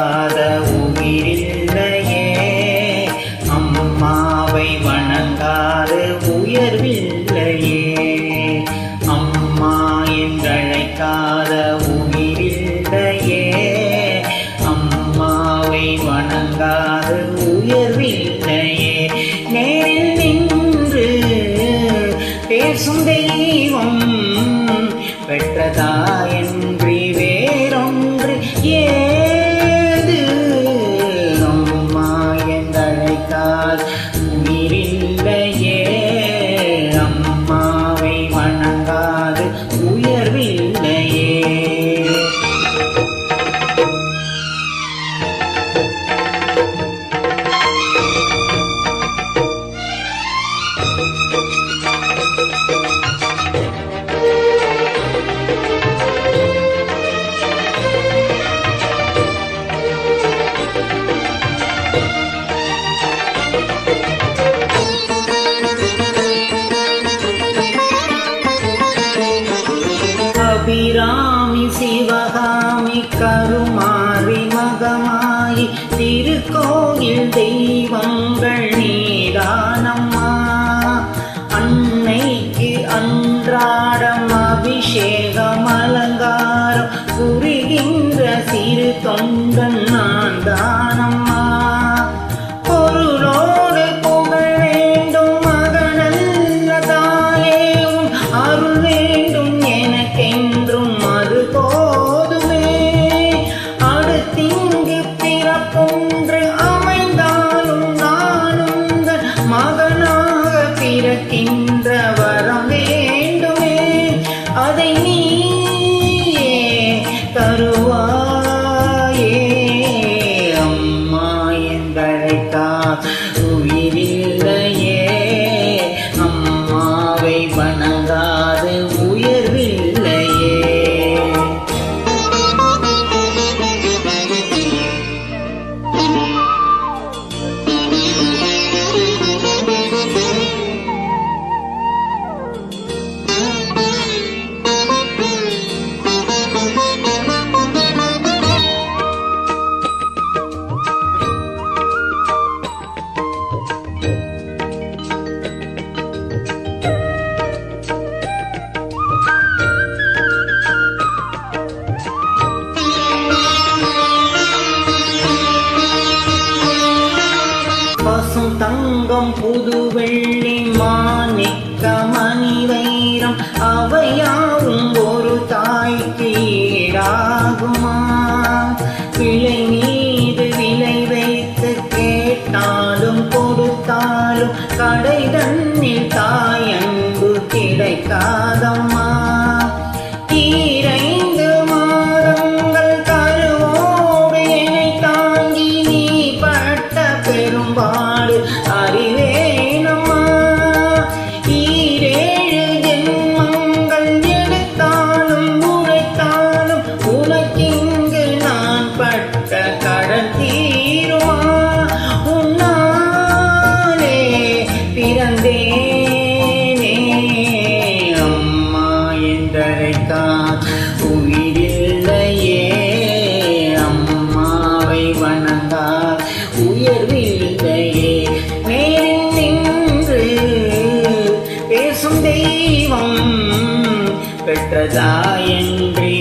வணங்காத உயிரில்லையே, அம்மாவை வணங்காத உயர்வில்லையே. அம்மா என்றழைக்காத உயிரில்லையே, அம்மாவை வணங்காத உயர்வில்லையே. நேரில் நின்று பேசும் தெய்வம் பெற்றதாயன்றி வேறொன்று ஏது. அம்மா என்றழைக்காத உயிரில்லையே, அம்மாவை வணங்காது உயர்வில்லையே. அபிராமி சிவகாமி கருமாரி மகமாயி திருக்கோயில் தெய்வங்கள் நீதானம்மா. அன்னைக்கு அன்றாடம் அபிஷேகம் அலங்காரம் புரிகின்ற சிறு தொண்டன் நான் தானம்மா. பொருளோடு புகழ் வேண்டும் மகனல்ல தாயே, உன் அருள் வேண்டும் எனக்கென்றும் அது போதுமே. அடுத்திங்கு பிறப்பொன்று அமைந்தாலும் நானும் மகனாக பிறக்கின்ற வரம் வேண்டுமே. அதை நீயே தருவாயே. அம்மா என்றழைத்தால் உயிரில்லையே, அம்மாவை வணங்காது உயர்வில்லையே. பசும் தங்கம் புது வெள்ளி மாணிக்க மணி வைரம் அவையாவும் ஒரு தாய்க்கு ஈடாகுமா? விலை மீது விலை வைத்து கேட்டாலும் கொடுத்தாலும் கடை தன்னில் தாயன்பு கிடைக்காதம்மா. ஈரைந்து மாதங்கள் கருவோடு என்னை தாங்கி நீ பட்ட பெரும்பாடு அறிவேனம்மா. ஈரேழு ஜென்மங்கள் எடுத்தாலும் உழைத்தாலும் உனக்கிங்கு நான் பட்ட கடன் தீருமா? உன்னாலே பிறந்தேனே, அம்மா என்றழைத்தால் உயிரில்லையே, அம்மாவை வணங்கால் உயர்வில்லையே. நேரில் நின்று பேசும் தெய்வம் பெற்றதாயன்றி